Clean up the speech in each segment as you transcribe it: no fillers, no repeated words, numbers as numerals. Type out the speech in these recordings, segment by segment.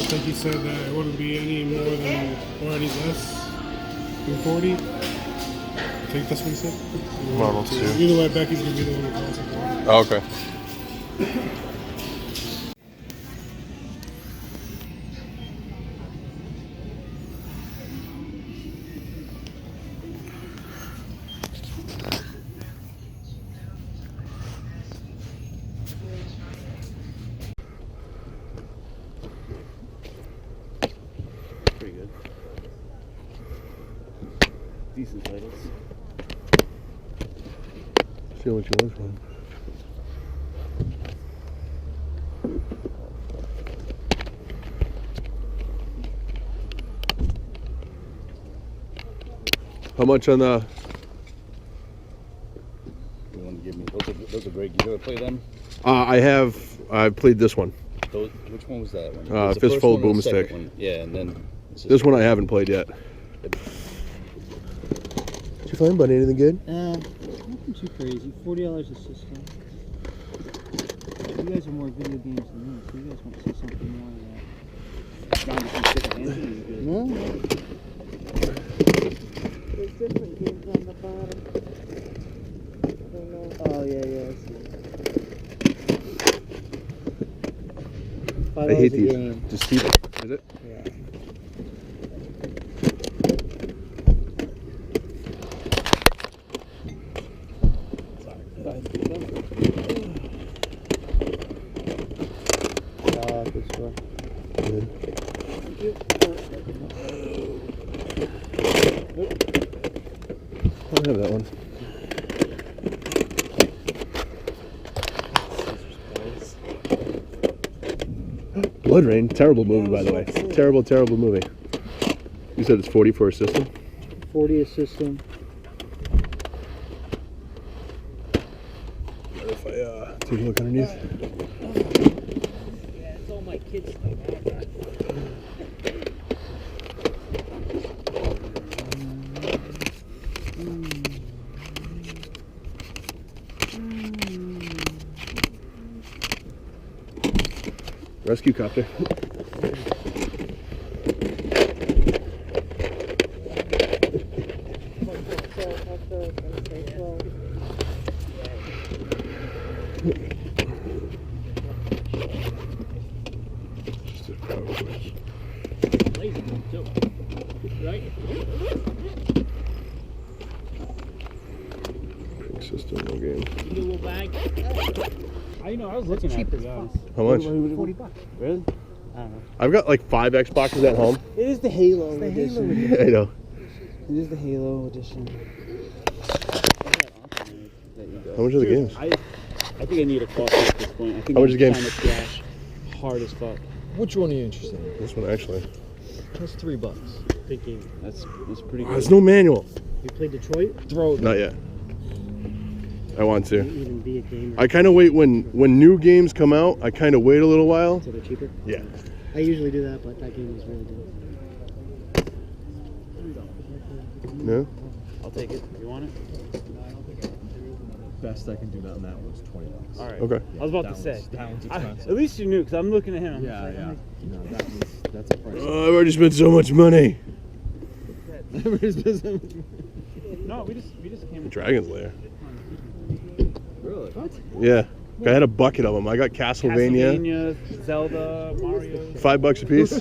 think he said that it wouldn't be any more than, or any less than 40. I think that's what he said. Model 2. Either way, Becky's going to be the one who calls it. Oh, okay. Pretty good. Decent titles. See what you want from. How much on the? You want to give me those are great. You ever play them? I've played this one. Which one was that one? Fistful Boomstick. Yeah, and then this one I haven't played yet. Did you find buddy anything good? Nothing too crazy. $40 a system. You guys are more video games than me, so you guys want to see something more of that. No. There's different games on the bottom. I don't know. Oh, yeah, I see. I hate these. Game. Just keep it. Is it? Yeah. Good store. Good. Thank you. I don't have that one. Blood Rain, terrible movie by the way. Terrible, terrible movie. You said it's 40 for a system? 40 a system. If I take a look underneath. Yeah, it's all my kids' stuff. Rescue copter. System, no game. Little bag. I know, I was looking at it, to be honest. How much? $40. Really? I don't know. I've got like 5 Xboxes at home. It is the Halo edition. I know. It is the Halo edition. How much are the games? I think I need a coffee at this point. I think How much is the game? Kind of trash. Hard as fuck. Which one are you interested in? This one actually. That's $3. Thinking. That's pretty good. There's no manual. You played Detroit? Not yet. I want to. Even be a gamer. I kind of wait when new games come out. I kind of wait a little while. So they're cheaper? Yeah. I usually do that, but that game was really good. No? I'll take it. You want it? Best I can do on that was $20. All right. Okay. I was about to say. That one's expensive. At least you knew, because I'm looking at him. Yeah. No, that's a price. Oh, I've already spent so much money. No, we just came. Dragon's Lair. Really? What? Yeah. I had a bucket of them. I got Castlevania. Zelda, Mario. $5 a piece.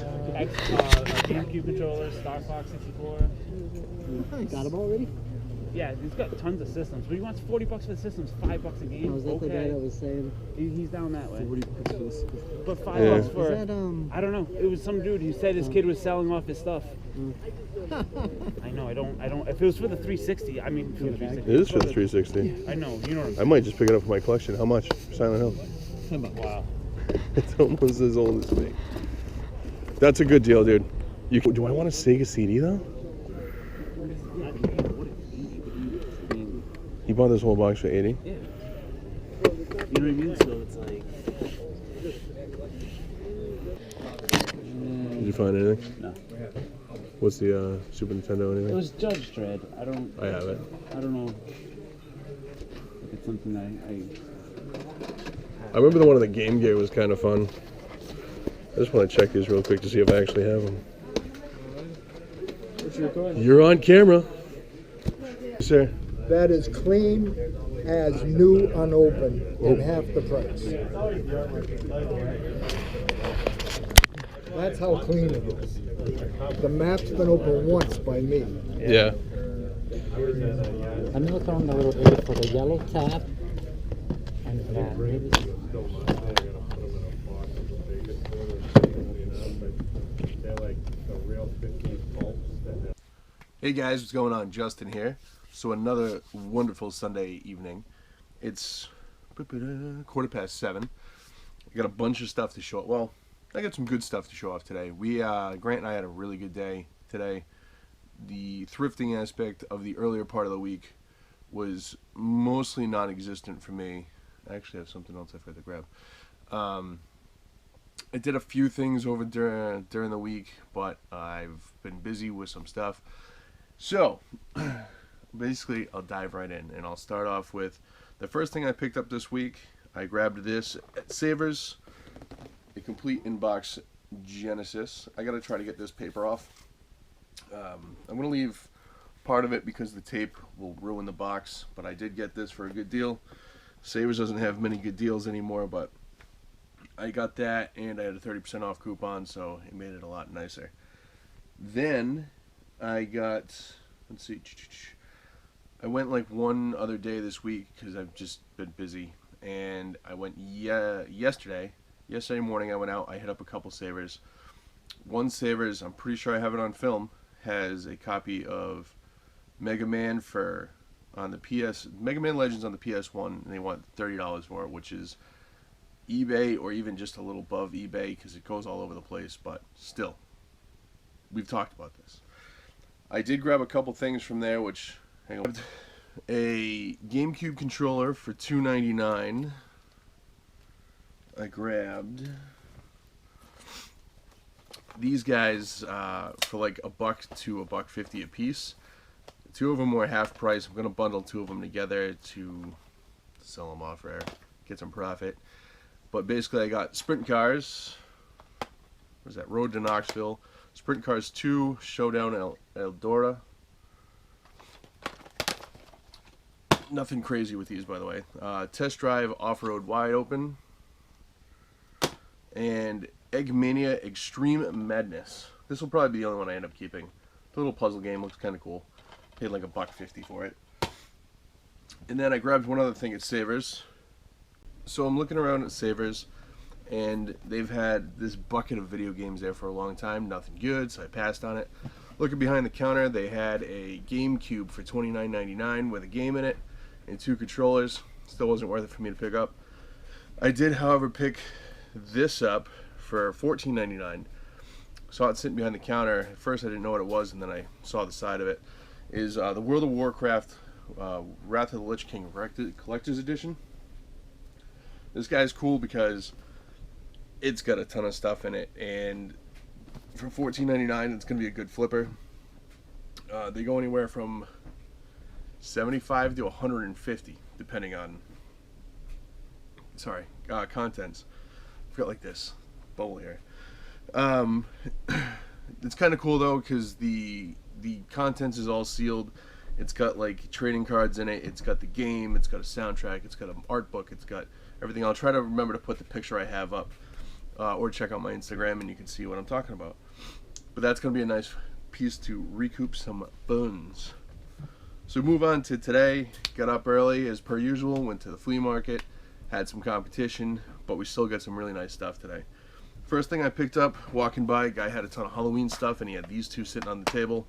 GameCube controllers, Star Fox 64. Got them already? Yeah, he's got tons of systems. But he wants $40 for the systems, $5 a game. Oh, was that the guy that was saying? He's down that way. But $5 Yeah. for Is that, I don't know. It was some dude who said his kid was selling off his stuff. I know. I don't. If it was for the 360, I mean, for the 360. It is for the 360. I know. You know what I'm I saying. might just pick it up for my collection. How much? Silent Hill. Wow. It's almost as old as me. That's a good deal, dude. Do I want a Sega CD though? You bought this whole box for 80? Yeah. You know what I mean? So it's like. Did you find anything? No. What's the Super Nintendo anything? It was Judge Dredd. I have it. I don't know if it's something I remember the one on the Game Gear was kind of fun. I just want to check these real quick to see if I actually have them. What's your recording? You're on camera. Sir. That is clean as new unopened and half the price. That's how clean it is. The map's been opened once by me. Yeah. I'm looking on the little area for the yellow tab and maybe. Hey guys, what's going on? Justin here. So another wonderful Sunday evening. It's 7:15. I got a bunch of stuff to show. Well, I got some good stuff to show off today. Grant and I had a really good day today. The thrifting aspect of the earlier part of the week was mostly non-existent for me. I actually have something else I forgot to grab. I did a few things over during the week, but I've been busy with some stuff. So, basically, I'll dive right in, and I'll start off with the first thing I picked up this week. I grabbed this at Savers, a complete in-box Genesis. I gotta try to get this paper off. I'm gonna leave part of it because the tape will ruin the box, but I did get this for a good deal. Savers doesn't have many good deals anymore, but I got that, and I had a 30% off coupon, so it made it a lot nicer. Then I got, let's see, I went like one other day this week because I've just been busy, and I went yesterday morning. I went out, I hit up a couple Savers. One Savers, I'm pretty sure I have it on film, has a copy of Mega Man Mega Man Legends on the PS1, and they want $30 for it, which is eBay or even just a little above eBay because it goes all over the place, but still, we've talked about this. I did grab a couple things from there, which, hang on, a GameCube controller for $2.99. I grabbed these guys for like $1 to $1.50 a piece. Two of them were half price. I'm gonna bundle two of them together to sell them off or get some profit. But basically, I got Sprint Cars. What is that? Road to Knoxville. Sprint Cars 2, Showdown Eldora. Nothing crazy with these, by the way. Test Drive Off-Road Wide Open. And Eggmania Extreme Madness. This will probably be the only one I end up keeping. The little puzzle game looks kind of cool. Paid like $1.50 for it. And then I grabbed one other thing at Savers. So I'm looking around at Savers, and they've had this bucket of video games there for a long time. Nothing good, so I passed on it. Looking behind the counter, they had a GameCube for $29.99 with a game in it and two controllers. Still wasn't worth it for me to pick up. I did, however, pick this up for $14.99. Saw it sitting behind the counter. At first I didn't know what it was, and then I saw the side of it. Is the World of Warcraft Wrath of the Lich King Collector's Edition. This guy's cool because it's got a ton of stuff in it, and for $14.99 it's going to be a good flipper. They go anywhere from $75 to $150 depending on contents. I've got like this bowl here. It's kind of cool though because the contents is all sealed. It's got like trading cards in it. It's got the game. It's got a soundtrack. It's got an art book. It's got everything. I'll try to remember to put the picture I have up, or check out my Instagram and you can see what I'm talking about. But that's going to be a nice piece to recoup some funds. So move on to today. Got up early as per usual. Went to the flea market. Had some competition, but we still got some really nice stuff today. First thing I picked up, walking by, guy had a ton of Halloween stuff, and he had these two sitting on the table.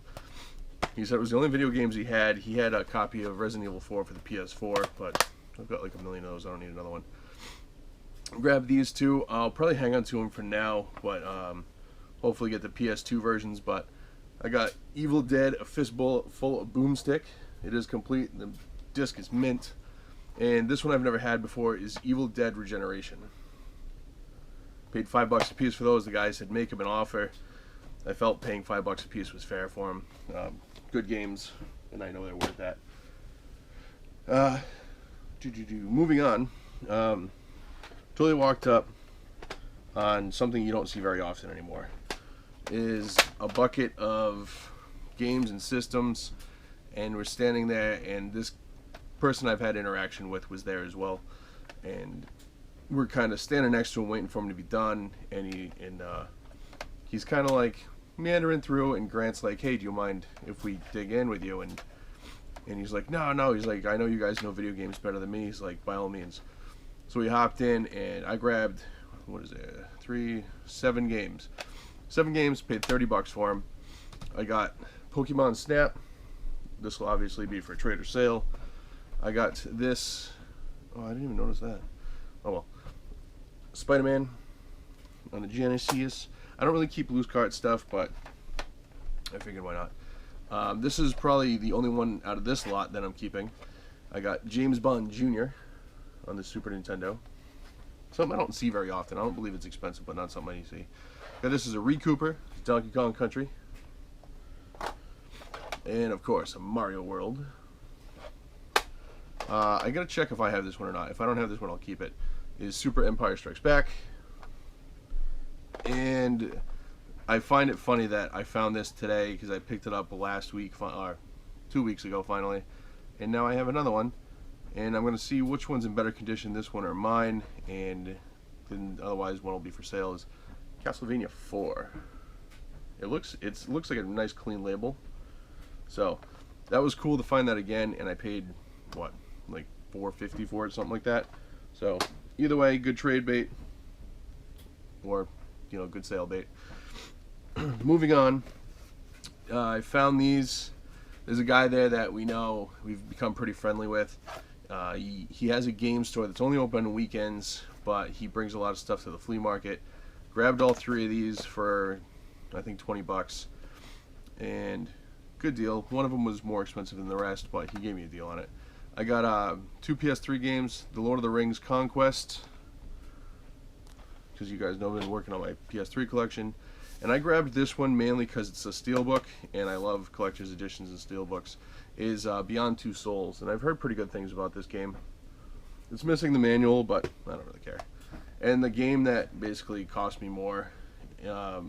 He said it was the only video games he had. He had a copy of Resident Evil 4 for the PS4, but I've got like a million of those. I don't need another one. Grab these two. I'll probably hang on to them for now, but hopefully get the PS2 versions. But I got Evil Dead, a fistful full of Boomstick. It is complete. The disc is mint. And this one I've never had before is Evil Dead Regeneration. Paid $5 a piece for those. The guy said make him an offer. I felt paying $5 a piece was fair for him. Good games, and I know they're worth that. Moving on. Totally walked up. on something you don't see very often anymore. Is a bucket of games and systems, and we're standing there, and this person I've had interaction with was there as well, and we're kind of standing next to him waiting for him to be done, and he's kind of like meandering through, and Grant's like, hey, do you mind if we dig in with you? And he's like, no, he's like, I know you guys know video games better than me. He's like, by all means. So we hopped in, and I grabbed, what is it, 7 games. 7 games, paid $30 for them. I got Pokemon Snap. This will obviously be for a trade or sale. I got this. Oh, I didn't even notice that. Oh well. Spider-Man on the Genesis. I don't really keep loose card stuff, but I figured why not. This is probably the only one out of this lot that I'm keeping. I got James Bond Jr. on the Super Nintendo. Something I don't see very often. I don't believe it's expensive, but not something you see. Now, this is a Recooper, Donkey Kong Country. And of course, a Mario World. I gotta check if I have this one or not. If I don't have this one, I'll keep it. Is Super Empire Strikes Back. And I find it funny that I found this today because I picked it up last week, or 2 weeks ago finally. And now I have another one. And I'm gonna see which one's in better condition, this one or mine. And then otherwise one will be for sale. Is Castlevania 4. It looks like a nice clean label. So that was cool to find that again, and I paid what, like $4.50 for it, something like that. So either way, good trade bait, or good sale bait. Moving on, I found these. There's a guy there that we know, we've become pretty friendly with. He has a game store that's only open on weekends, but he brings a lot of stuff to the flea market. Grabbed all 3 of these for I think $20, and good deal. One of them was more expensive than the rest, but he gave me a deal on it. I got 2 PS3 games, The Lord of the Rings Conquest, because you guys know I've been working on my PS3 collection, and I grabbed this one mainly because it's a steelbook, and I love collector's editions and steelbooks. Is Beyond Two Souls, and I've heard pretty good things about this game. It's missing the manual, but I don't really care. And the game that basically cost me more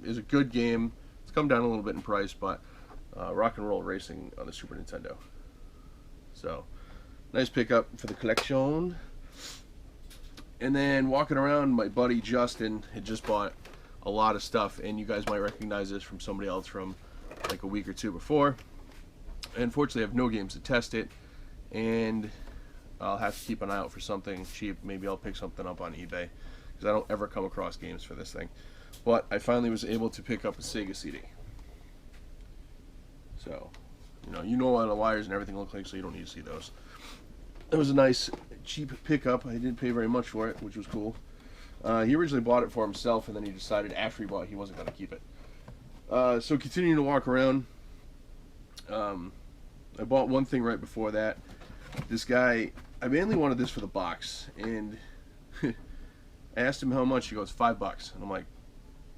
is a good game. It's come down a little bit in price, but Rock and Roll Racing on the Super Nintendo. So, nice pickup for the collection. And then walking around, my buddy Justin had just bought a lot of stuff, and you guys might recognize this from somebody else from like a week or 2 before. Unfortunately, I have no games to test it, and I'll have to keep an eye out for something cheap. Maybe I'll pick something up on eBay, because I don't ever come across games for this thing. But I finally was able to pick up a Sega CD. So, you know what the wires and everything look like, so you don't need to see those. It was a nice, cheap pickup. I didn't pay very much for it, which was cool. He originally bought it for himself, and then he decided after he bought it, he wasn't going to keep it. So continuing to walk around, I bought one thing right before that. This guy, I mainly wanted this for the box, and I asked him how much. He goes, $5, and I'm like,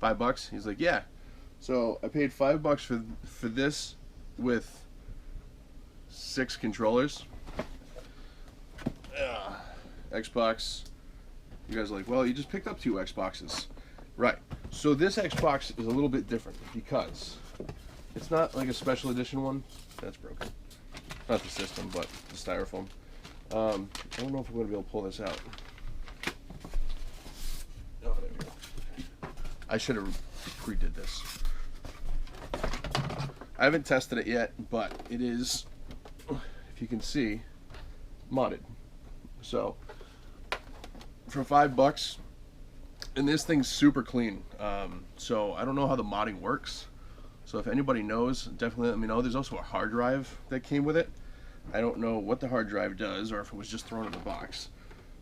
$5? He's like, yeah. So I paid $5 for this with 6 controllers. Xbox. You guys are like, well, you just picked up 2 Xboxes. Right. So this Xbox is a little bit different because it's not like a special edition one. That's broken. Not the system, but the styrofoam. I don't know if I'm going to be able to pull this out. Oh, there we go. I should have redid this. I haven't tested it yet, but it is, if you can see, modded. So, for $5, and this thing's super clean. So I don't know how the modding works. So if anybody knows, definitely let me know. There's also a hard drive that came with it. I don't know what the hard drive does, or if it was just thrown in the box.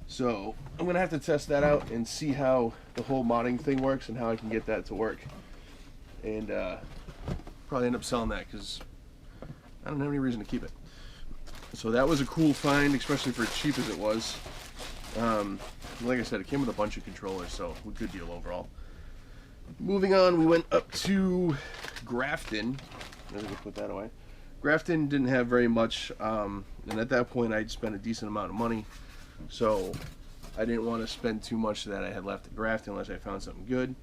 So I'm gonna have to test that out and see how the whole modding thing works and how I can get that to work. And probably end up selling that because I don't have any reason to keep it. So that was a cool find, especially for as cheap as it was. Like I said, it came with a bunch of controllers, so a good deal overall. Moving on, we went up to Grafton. Let me put that away. Grafton didn't have very much, and at that point I'd spent a decent amount of money. So I didn't want to spend too much that I had left at Grafton unless I found something good.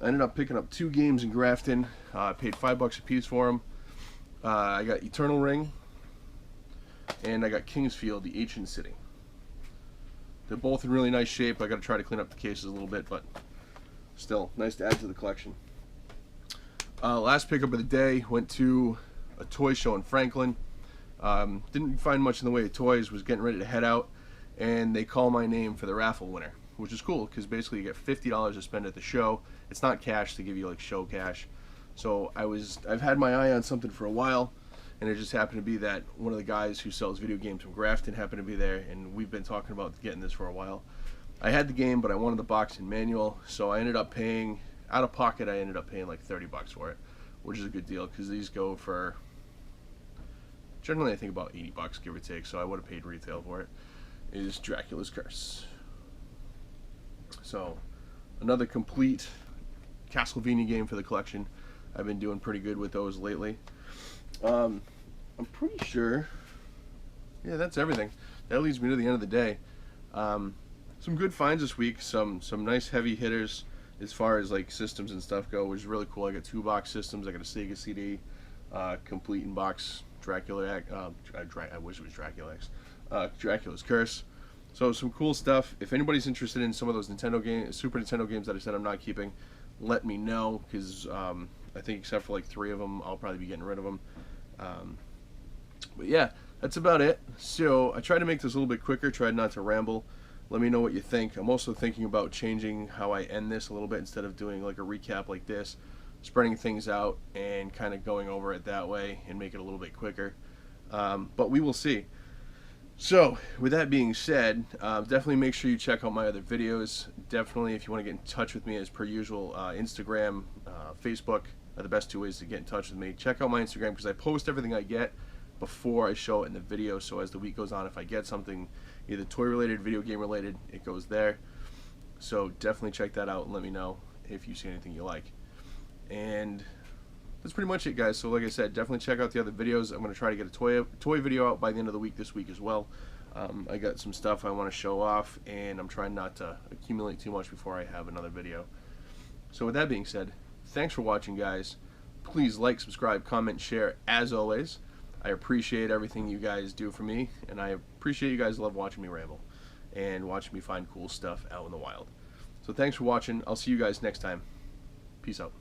I ended up picking up 2 games in Grafton. I paid $5 a piece for them. I got Eternal Ring, and I got Kingsfield, the Ancient City. They're both in really nice shape. I got to try to clean up the cases a little bit, but still nice to add to the collection. Last pickup of the day, went to a toy show in Franklin. Didn't find much in the way of toys. Was getting ready to head out, and they call my name for the raffle winner, which is cool because basically you get $50 to spend at the show. It's not cash, they give you like show cash. So I've had my eye on something for a while, and it just happened to be that one of the guys who sells video games from Grafton happened to be there, and we've been talking about getting this for a while. I had the game, but I wanted the box and manual, so I ended up paying, out of pocket, I ended up paying like $30 for it, which is a good deal because these go for, generally I think about $80, give or take, so I would have paid retail for it. Is Dracula's Curse. So, another complete Castlevania game for the collection. I've been doing pretty good with those lately. I'm pretty sure, yeah, that's everything. That leads me to the end of the day. Some good finds this week. Some nice heavy hitters as far as like systems and stuff go, which is really cool. I got 2 box systems. I got a Sega CD, complete in box Dracula. I wish it was Dracula X. Dracula's Curse. So some cool stuff. If anybody's interested in some of those Nintendo games, Super Nintendo games that I said I'm not keeping, let me know, because I think except for like 3 of them, I'll probably be getting rid of them. But yeah, that's about it. So I tried to make this a little bit quicker, tried not to ramble. Let me know what you think. I'm also thinking about changing how I end this a little bit, instead of doing like a recap like this, spreading things out and kind of going over it that way and make it a little bit quicker. But we will see. So, with that being said, definitely make sure you check out my other videos. Definitely, if you want to get in touch with me, as per usual, Instagram, Facebook are the best 2 ways to get in touch with me. Check out my Instagram because I post everything I get before I show it in the video. So as the week goes on, if I get something either toy related, video game related, it goes there. So definitely check that out and let me know if you see anything you like. And that's pretty much it, guys. So like I said, definitely check out the other videos. I'm going to try to get a toy video out by the end of the week this week as well. I got some stuff I want to show off, and I'm trying not to accumulate too much before I have another video. So with that being said, thanks for watching, guys. Please like, subscribe, comment, share, as always. I appreciate everything you guys do for me, and I appreciate you guys love watching me ramble and watching me find cool stuff out in the wild. So thanks for watching. I'll see you guys next time. Peace out.